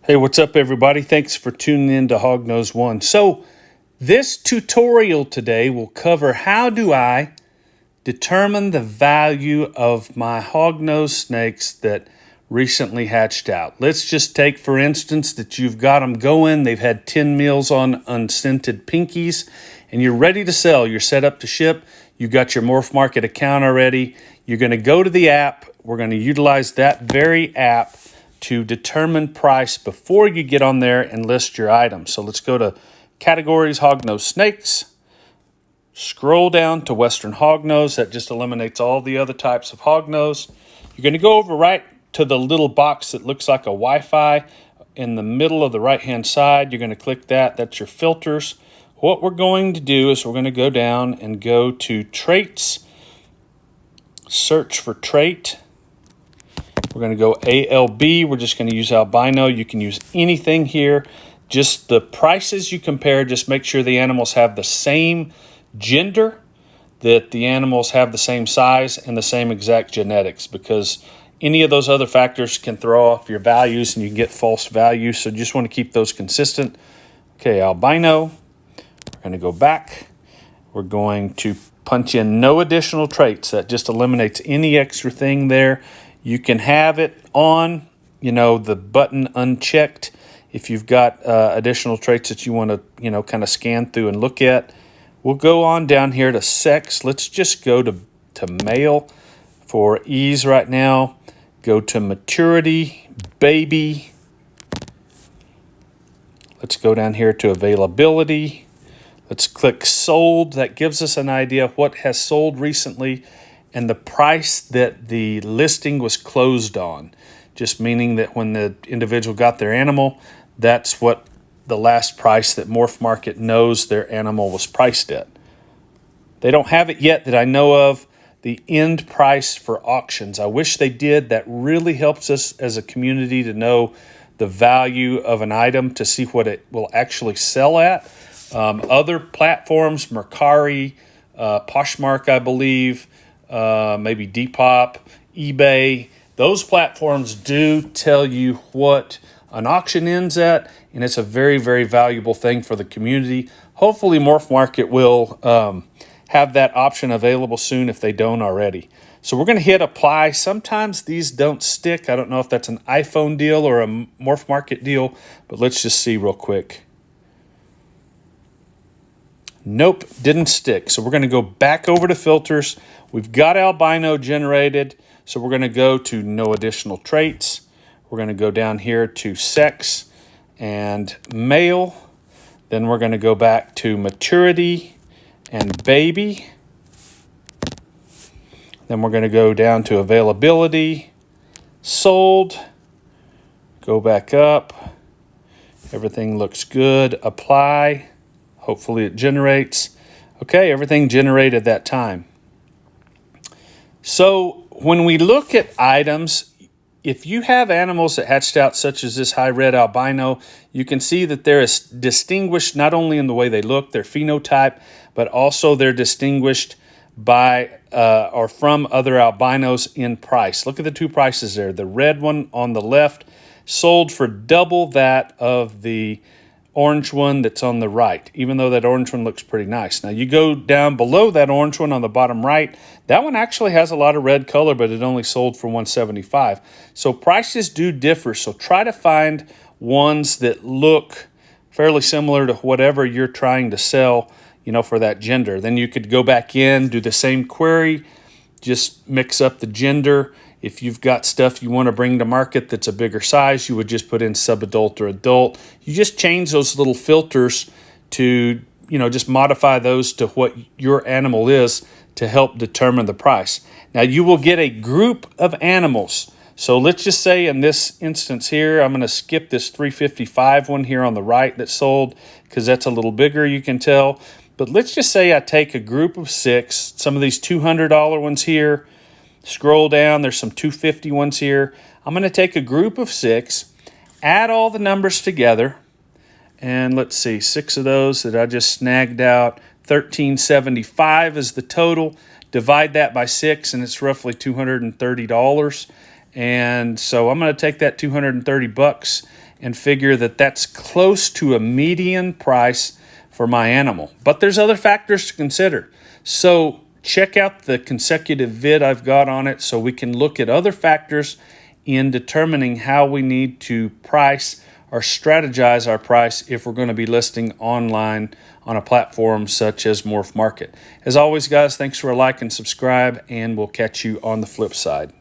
Hey, what's up, everybody? Thanks for tuning in to Hognose 1. So, this tutorial today will cover how do I determine the value of my hognose snakes that recently hatched out. Let's just take, for instance, that you've got them going. They've had 10 meals on unscented pinkies, and you're ready to sell. You're set up to ship. You got your MorphMarket account already. You're going to go to the app. We're going to utilize that very app to determine price before you get on there and list your items. So let's go to categories, hognose snakes. Scroll down to Western hognose. That just eliminates all the other types of hognose. You're going to go over right to the little box that looks like a Wi-Fi in the middle of the right-hand side. You're going to click that. That's your filters. What we're going to do is we're going to go down and go to traits, search for trait. We're going to go ALB. We're just going to use albino. You can use anything here. Just the prices you compare, just make sure the animals have the same gender, that the animals have the same size and the same exact genetics, because any of those other factors can throw off your values and you can get false values. So just want to keep those consistent. Okay, albino. We're going to go back. We're going to punch in no additional traits. That just eliminates any extra thing there. You can have it on, the button unchecked if you've got additional traits that you want to, kind of scan through and look at. We'll go on down here to sex. Let's just go to male for ease right now. Go to maturity, baby. Let's go down here to availability. Let's click sold. That gives us an idea of what has sold recently and the price that the listing was closed on. Just meaning that when the individual got their animal, that's what the last price that MorphMarket knows their animal was priced at. They don't have it yet that I know of, the end price for auctions. I wish they did. That really helps us as a community to know the value of an item, to see what it will actually sell at. Other platforms, Mercari, Poshmark, I believe, maybe Depop, eBay, those platforms do tell you what an auction ends at, and it's a very, very valuable thing for the community. Hopefully MorphMarket will have that option available soon if they don't already. So we're going to hit apply. Sometimes these don't stick. I don't know if that's an iPhone deal or a MorphMarket deal, but let's just see real quick. Nope, didn't stick. So we're going to go back over to filters. We've got albino generated, so we're going to go to no additional traits. We're going to go down here to sex and male. Then we're going to go back to maturity and baby. Then we're going to go down to availability, sold, go back up. Everything looks good. Apply. Hopefully it generates. Okay, everything generated that time. So when we look at items, if you have animals that hatched out, such as this high red albino, you can see that they're distinguished not only in the way they look, their phenotype, but also they're distinguished by or from other albinos in price. Look at the two prices there. The red one on the left sold for double that of the orange one that's on the right, even though that orange one looks pretty nice. Now you go down below that orange one on the bottom right, that one actually has a lot of red color, but it only sold for $175. So prices do differ. So try to find ones that look fairly similar to whatever you're trying to sell, for that gender. Then you could go back in, do the same query, just mix up the gender. If you've got stuff you want to bring to market that's a bigger size, you would just put in subadult or adult. You just change those little filters to, just modify those to what your animal is to help determine the price. Now, you will get a group of animals. So let's just say in this instance here, I'm going to skip this 355 one here on the right that sold because that's a little bigger, you can tell. But let's just say I take a group of 6, some of these $200 ones here. Scroll down, there's some $250 ones here. I'm going to take a group of 6, add all the numbers together, and let's see, 6 of those that I just snagged out, $1,375 is the total. Divide that by 6, and it's roughly $230. And so I'm going to take that 230 bucks and figure that that's close to a median price for my animal. But there's other factors to consider. So check out the consecutive vid I've got on it so we can look at other factors in determining how we need to price or strategize our price if we're going to be listing online on a platform such as MorphMarket. As always, guys, thanks for a like and subscribe, and we'll catch you on the flip side.